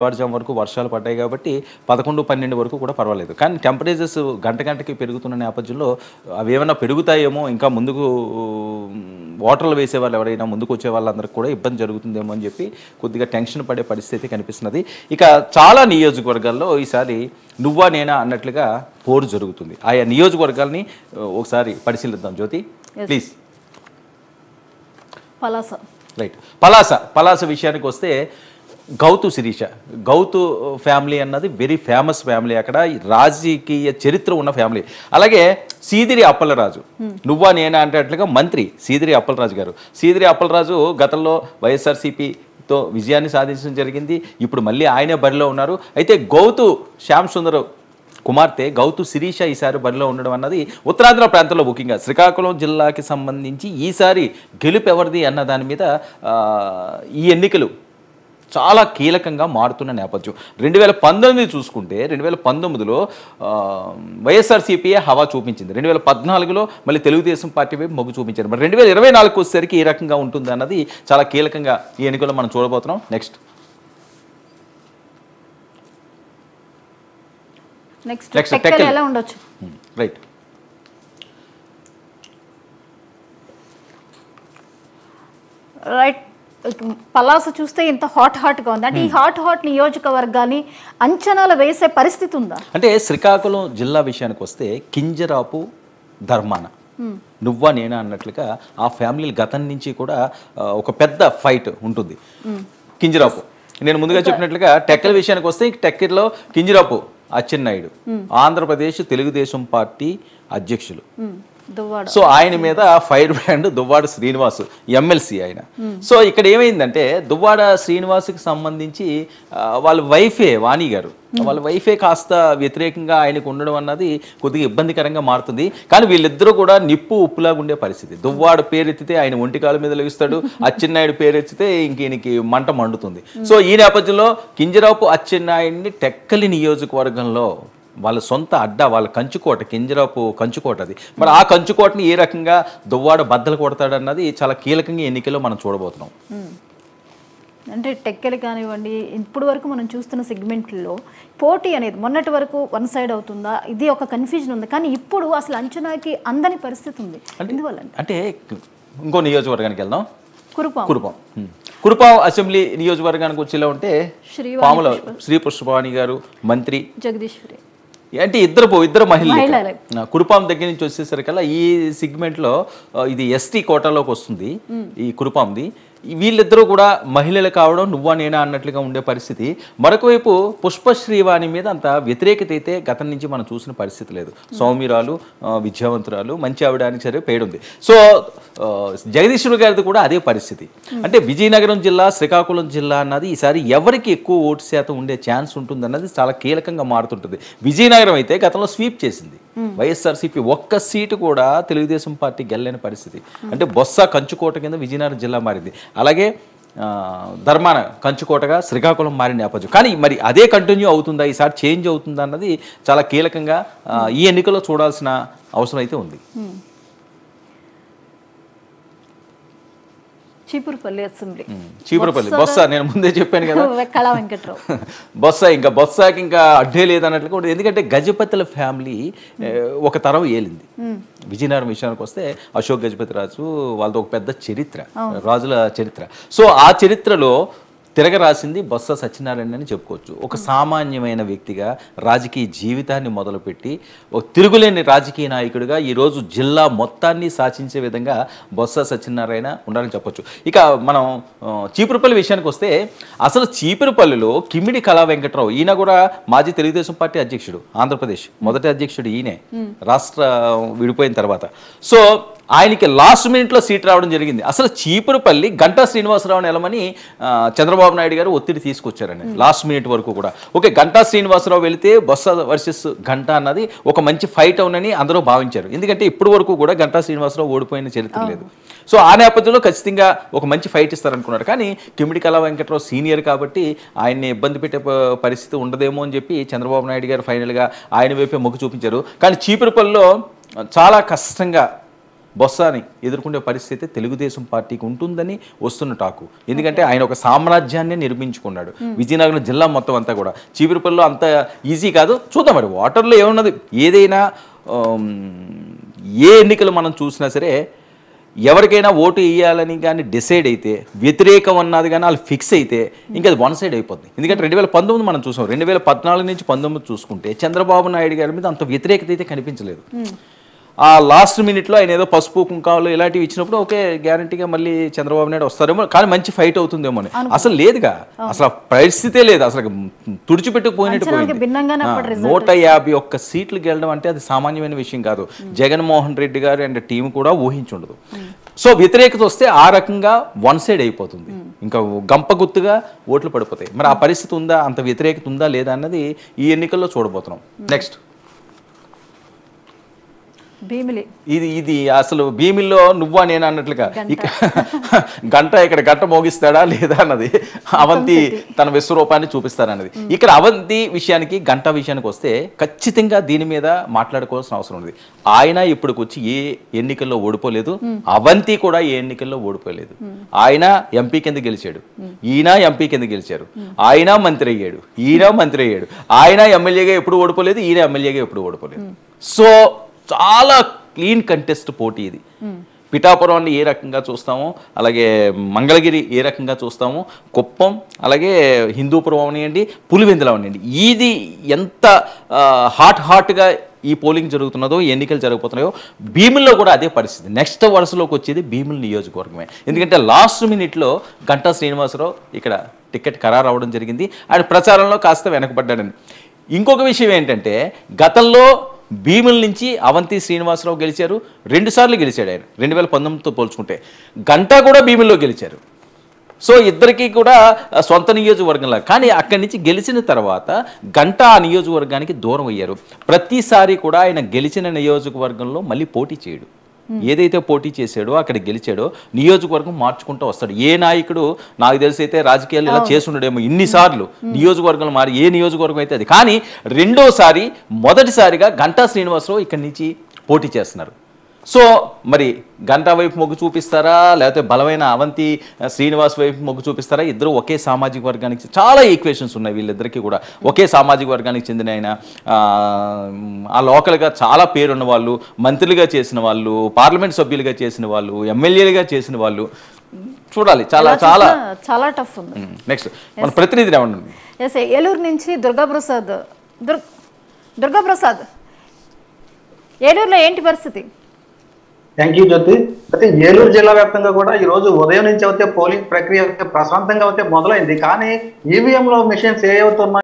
తెల్లవారుజాము వరకు వర్షాలు పడ్డాయి కాబట్టి 11, 12 వరకు కూడా పర్వాలేదు. కానీ టెంపరేచర్స్ గంటకి పెరుగుతున్న నేపథ్యంలో అవి ఏమైనా పెరుగుతాయేమో, ఇంకా ముందుకు వాటర్లు వేసేవాళ్ళు ఎవరైనా ముందుకు వచ్చే వాళ్ళందరికీ కూడా ఇబ్బంది జరుగుతుందేమో అని చెప్పి కొద్దిగా టెన్షన్ పడే పరిస్థితి కనిపిస్తున్నది. ఇక చాలా నియోజకవర్గాల్లో ఈసారి నువ్వా నేనా అన్నట్లుగా పోరు జరుగుతుంది. ఆయా నియోజకవర్గాల్ని ఒకసారి పరిశీలిద్దాం. జ్యోతి ప్లీజ్. రైట్, పలాస విషయానికి వస్తే గౌతు శిరీష, గౌతు ఫ్యామిలీ అన్నది వెరీ ఫేమస్ ఫ్యామిలీ, అక్కడ రాజకీయ చరిత్ర ఉన్న ఫ్యామిలీ. అలాగే సీదిరి అప్పలరాజు, నువ్వా నేనా అంటేట్లుగా మంత్రి సీదిరి అప్పలరాజు గారు. సీదిరి అప్పలరాజు గతంలో వైఎస్ఆర్సీపీతో విజయాన్ని సాధించడం జరిగింది. ఇప్పుడు మళ్ళీ ఆయనే బరిలో ఉన్నారు. అయితే గౌతు శ్యామ్ సుందర్ కుమార్తె గౌతు శిరీష ఈసారి బరిలో ఉండడం అన్నది ఉత్తరాంధ్ర ప్రాంతంలో ముఖ్యంగా శ్రీకాకుళం జిల్లాకి సంబంధించి ఈసారి గెలుపు ఎవరిది అన్న దాని మీద ఈ ఎన్నికలు చాలా కీలకంగా మారుతున్న నేపథ్యం. 2019 చూసుకుంటే 2019లో వైఎస్ఆర్సీపీఏ హవా చూపించింది. 2014లో మళ్ళీ తెలుగుదేశం పార్టీ వైపు మొగ్గు చూపించారు. మరి 2024 వచ్చేసరికి ఏ రకంగా ఉంటుంది అన్నది చాలా కీలకంగా ఈ ఎన్నికల్లో మనం చూడబోతున్నాం. నెక్స్ట్ ఎలా ఉండొచ్చు. Right, right. పలాస చూస్తే ఇంత హాట్గా ఉంది అంటే ఈ హాట్ నియోజకవర్గాన్ని అంచనాలు వేసే పరిస్థితి ఉందా అంటే శ్రీకాకుళం జిల్లా విషయానికి వస్తే కింజరాపు ధర్మాన నువ్వా నేనా అన్నట్లుగా ఆ ఫ్యామిలీ గతం నుంచి కూడా ఒక పెద్ద ఫైట్ ఉంటుంది. కింజరాపు నేను ముందుగా చెప్పినట్లుగా టెక్కల విషయానికి వస్తే టెక్కర్లో కింజరాపు అచ్చెన్నాయుడు ఆంధ్రప్రదేశ్ తెలుగుదేశం పార్టీ అధ్యక్షులు. సో ఆయన మీద fire brand Duvvada Srinivas MLC ఆయన. సో ఇక్కడ ఏమైందంటే దువ్వాడ శ్రీనివాస్కి సంబంధించి వాళ్ళ వైఫే వాణి గారు, వాళ్ళ వైఫే కాస్త వ్యతిరేకంగా ఆయనకు ఉండడం అన్నది కొద్దిగా ఇబ్బందికరంగా మారుతుంది. కానీ వీళ్ళిద్దరూ కూడా నిప్పు ఉప్పులాగా ఉండే పరిస్థితి. దువ్వాడ పేరెత్తితే ఆయన ఒంటికాల మీద లెగుస్తాడు, అచ్చెన్నాయుడు పేరెత్తితే ఇంక ఈయనకి మంట మండుతుంది. సో ఈ నేపథ్యంలో కింజరాపు అచ్చెన్నాయుడిని టెక్కలి నియోజకవర్గంలో వాళ్ళ సొంత అడ్డా, వాళ్ళ కంచుకోట, కింజరాపు కంచుకోట అది. మరి ఆ కంచుకోటని ఏ రకంగా దువ్వాడ బద్దలు కొడతాడన్నది చాలా కీలకంగా ఎన్నికల్లో మనం చూడబోతున్నాం. అంటే టెక్కలు కానివ్వండి, ఇప్పుడు వరకు మనం చూస్తున్న సెగ్మెంట్లో పోటీ అనేది మొన్నటి వరకు వన్ సైడ్ అవుతుందా, ఇది ఒక కన్ఫ్యూజన్ ఉంది. కానీ ఇప్పుడు అసలు అంచనాకి అందని పరిస్థితి ఉంది. ఎందువల్ల అంటే ఇంకో నియోజకవర్గానికి వెళ్దాం. కురుపాం అసెంబ్లీ నియోజకవర్గానికి వచ్చేలా ఉంటే పాముల శ్రీ పుష్పవాణి గారు మంత్రి, జగదీశ్వరి అంటే ఇద్దరు మహిళలు. కురుపాం దగ్గర నుంచి వచ్చేసరికల్లా ఈ సెగ్మెంట్లో ఇది ఎస్టీ కోటాలోకి వస్తుంది ఈ కురుపాంది. వీళ్ళిద్దరూ కూడా మహిళలు కావడం నువ్వా నేనా అన్నట్లుగా ఉండే పరిస్థితి. మరొకవైపు పుష్పశ్రీవాణి మీద అంత వ్యతిరేకత అయితే గతం నుంచి మనం చూసిన పరిస్థితి లేదు. సౌమ్యురాలు, విద్యావంతురాలు, మంచి ఆవిడానికి సరే పేడుంది. సో జగదీశ్వరి గారిది కూడా అదే పరిస్థితి. అంటే విజయనగరం జిల్లా, శ్రీకాకుళం జిల్లా అన్నది ఈసారి ఎవరికి ఎక్కువ ఓటు శాతం ఉండే ఛాన్స్ ఉంటుంది అన్నది చాలా కీలకంగా మారుతుంటుంది. విజయనగరం అయితే గతంలో స్వీప్ చేసింది వైఎస్ఆర్సీపీ, ఒక్క సీటు కూడా తెలుగుదేశం పార్టీ గెలలేని పరిస్థితి. అంటే బొత్స కంచుకోట కింద విజయనగరం జిల్లా మారింది. అలాగే ధర్మాన కంచుకోటగా శ్రీకాకుళం మారిన నేపథ్యం. కానీ మరి అదే కంటిన్యూ అవుతుందా, ఈసారి చేంజ్ అవుతుందా అన్నది చాలా కీలకంగా ఈ ఎన్నికల్లో చూడాల్సిన అవసరం అయితే ఉంది. చీపురుపల్లి అసెంబ్లీ, చీపురుపల్లి బొత్స నేను ముందే చెప్పాను కదా, బొత్సకి ఇంకా అడ్డే లేదన్నట్లుగా ఉంటుంది. ఎందుకంటే గజపతుల ఫ్యామిలీ ఒక తరం ఏలింది. విజయనగరం విషయానికి వస్తే అశోక్ గజపతి రాజు వాళ్ళతో ఒక పెద్ద చరిత్ర, రాజుల చరిత్ర. సో ఆ చరిత్రలో తిరగరాసింది బొత్స సత్యనారాయణ అని చెప్పుకోవచ్చు. ఒక సామాన్యమైన వ్యక్తిగా రాజకీయ జీవితాన్ని మొదలుపెట్టి ఒక తిరుగులేని రాజకీయ నాయకుడిగా ఈరోజు జిల్లా మొత్తాన్ని శాసించే విధంగా బొత్స సత్యనారాయణ ఉండాలని చెప్పొచ్చు. ఇక మనం చీపురుపల్లి విషయానికి వస్తే అసలు చీపురుపల్లిలో కిమ్మిడి కళా వెంకట్రావు, ఈయన కూడా మాజీ తెలుగుదేశం పార్టీ అధ్యక్షుడు, ఆంధ్రప్రదేశ్ మొదటి అధ్యక్షుడు ఈయనే రాష్ట్ర విడిపోయిన తర్వాత. సో ఆయనకి లాస్ట్ మినిట్లో సీట్ రావడం జరిగింది. అసలు చీపురుపల్లి గంటా శ్రీనివాసరావుని వెళ్ళమని చంద్రబాబు నాయుడు గారు ఒత్తిడి తీసుకొచ్చారండి లాస్ట్ మినిట్ వరకు కూడా. ఓకే, గంటా శ్రీనివాసరావు వెళితే బొత్స వర్సెస్ గంటా అన్నది ఒక మంచి ఫైట్ అవునని అందరూ భావించారు. ఎందుకంటే ఇప్పటి వరకు కూడా గంటా శ్రీనివాసరావు ఓడిపోయిన చరిత్ర లేదు. సో ఆ నేపథ్యంలో ఖచ్చితంగా ఒక మంచి ఫైట్ ఇస్తారనుకున్నారు. కానీ కిమ్మిడి కళా వెంకట్రావు సీనియర్ కాబట్టి ఆయన్ని ఇబ్బంది పెట్టే పరిస్థితి ఉండదేమో అని చెప్పి చంద్రబాబు నాయుడు గారు ఫైనల్గా ఆయన వైపే మొగ్గు చూపించారు. కానీ చీపురుపల్లిలో చాలా కష్టంగా బొత్సాని ఎదుర్కొనే పరిస్థితి తెలుగుదేశం పార్టీకి ఉంటుందని వస్తున్న టాకు. ఎందుకంటే ఆయన ఒక సామ్రాజ్యాన్ని నిర్మించుకున్నాడు. విజయనగరం జిల్లా మొత్తం అంతా కూడా. చీపురుపల్లిలో అంత ఈజీ కాదు, చూద్దాం మరి వాటర్లో ఏమున్నది. ఏదైనా ఏ ఎన్నికలు మనం చూసినా సరే ఎవరికైనా ఓటు వేయాలని కానీ డిసైడ్ అయితే, వ్యతిరేకం అన్నది కానీ వాళ్ళు ఫిక్స్ అయితే ఇంకా అది వన్ సైడ్ అయిపోతుంది. ఎందుకంటే 2019 మనం చూసాం, 2014 నుంచి 19 చూసుకుంటే చంద్రబాబు నాయుడు గారి మీద అంత వ్యతిరేకత అయితే కనిపించలేదు. ఆ లాస్ట్ మినిట్లో ఆయన ఏదో పసుపు కుంకాలు ఇలాంటివి ఇచ్చినప్పుడు ఓకే గ్యారంటీగా మళ్ళీ చంద్రబాబు నాయుడు వస్తారేమో, కానీ మంచి ఫైట్ అవుతుందేమో అని. అసలు లేదుగా, అసలు పరిస్థితే లేదు, అసలు తుడిచిపెట్టుకుపోయినట్టు పోయింది. 151 సీట్లు గెలడం అంటే అది సామాన్యమైన విషయం కాదు. జగన్మోహన్ రెడ్డి గారు అండ్ టీం కూడా ఊహించుండదు. సో వ్యతిరేకత వస్తే ఆ రకంగా వన్ సైడ్ అయిపోతుంది, ఇంకా గంప గుర్తుగా ఓట్లు పడిపోతాయి. మరి ఆ పరిస్థితి ఉందా, అంత వ్యతిరేకత ఉందా లేదా అన్నది ఈ ఎన్నికల్లో చూడబోతున్నాం. నెక్స్ట్ భీమిలి. ఇది అసలు భీమిల్లో నువ్వా నేను అన్నట్లుగా గంట ఇక్కడ గంట మోగిస్తాడా లేదా అన్నది, అవంతి తన విశ్వరూపాన్ని చూపిస్తారన్నది. ఇక్కడ అవంతి విషయానికి గంట విషయానికి వస్తే ఖచ్చితంగా దీని మీద మాట్లాడుకోవాల్సిన అవసరం ఉంది. ఆయన ఇప్పటికి వచ్చి ఏ ఎన్నికల్లో ఓడిపోలేదు, అవంతి కూడా ఏ ఎన్నికల్లో ఓడిపోలేదు. ఆయన ఎంపీ కింద గెలిచాడు, ఈయన ఎంపీ కింద గెలిచారు, ఆయన మంత్రి అయ్యాడు, ఈయన మంత్రి అయ్యాడు. ఆయన ఎమ్మెల్యేగా ఎప్పుడు ఓడిపోలేదు, ఈయన ఎమ్మెల్యేగా ఎప్పుడు ఓడిపోలేదు. సో చాలా క్లీన్ కంటెస్ట్ పోటీ ఇది. పిఠాపురాన్ని ఏ రకంగా చూస్తామో, అలాగే మంగళగిరి ఏ రకంగా చూస్తామో, కుప్పం, అలాగే హిందూపురం అవనివ్వండి, పులివెందులు అవనివ్వండి, ఇది ఎంత హాట్గా ఈ పోలింగ్ జరుగుతున్నదో, ఎన్నికలు జరగబోతున్నాయో, భీముల్లో కూడా అదే పరిస్థితి. నెక్స్ట్ వరుసలోకి వచ్చేది భీముల నియోజకవర్గమే. ఎందుకంటే లాస్ట్ మినిట్లో గంటా శ్రీనివాసరావు ఇక్కడ టికెట్ ఖరారు అవ్వడం జరిగింది. ఆయన ప్రచారంలో కాస్త వెనకబడ్డాడని. ఇంకొక విషయం ఏంటంటే, గతంలో భీముల నుంచి అవంతి శ్రీనివాసరావు గెలిచారు, 2 సార్లు గెలిచాడు ఆయన 2019తో పోల్చుకుంటే. గంటా కూడా భీముల్లో గెలిచారు. సో ఇద్దరికీ కూడా సొంత నియోజకవర్గంలా. కానీ అక్కడి నుంచి గెలిచిన తర్వాత గంటా ఆ నియోజకవర్గానికి దూరం అయ్యారు. ప్రతిసారి కూడా ఆయన గెలిచిన నియోజకవర్గంలో మళ్ళీ పోటీ చేయడు. ఏదైతే పోటీ చేశాడో అక్కడ గెలిచాడో నియోజకవర్గం మార్చుకుంటూ వస్తాడు. ఏ నాయకుడు నాకు తెలిసి అయితే రాజకీయాలు ఇలా చేస్తుండేమో ఇన్నిసార్లు నియోజకవర్గంలో మారి, ఏ నియోజకవర్గం అయితే అది. కానీ రెండోసారి మొదటిసారిగా గంటా శ్రీనివాసరావు ఇక్కడి నుంచి పోటీ చేస్తున్నారు. సో మరి గంటా వైపు మొగ్గు చూపిస్తారా, లేకపోతే బలమైన అవంతి శ్రీనివాస్ వైపు మొగ్గు చూపిస్తారా? ఇద్దరు ఒకే సామాజిక వర్గానికి, చాలా ఈక్వేషన్స్ ఉన్నాయి వీళ్ళిద్దరికీ కూడా. ఒకే సామాజిక వర్గానికి చెందిన ఆయన, ఆ లోకల్గా చాలా పేరున్న వాళ్ళు, మంత్రులుగా చేసిన వాళ్ళు, పార్లమెంట్ సభ్యులుగా చేసిన వాళ్ళు, ఎమ్మెల్యేలుగా చేసిన వాళ్ళు. చూడాలి, చాలా చాలా చాలా టఫ్ ఉంది. నెక్స్ట్ మన ప్రతినిధి ఏమన్నా? ఏలూరు నుంచి దుర్గాప్రసాద్. దుర్గాప్రసాద్, ఏలూరులో ఏంటి పరిస్థితి? థ్యాంక్ యూ జ్యోతి. అయితే ఏలూరు జిల్లా వ్యాప్తంగా కూడా ఈ రోజు ఉదయం నుంచి అయితే పోలింగ్ ప్రక్రియ ప్రశాంతంగా అయితే మొదలైంది. కానీ ఈవీఎంలో మిషన్స్ ఏ అవుతున్నాయి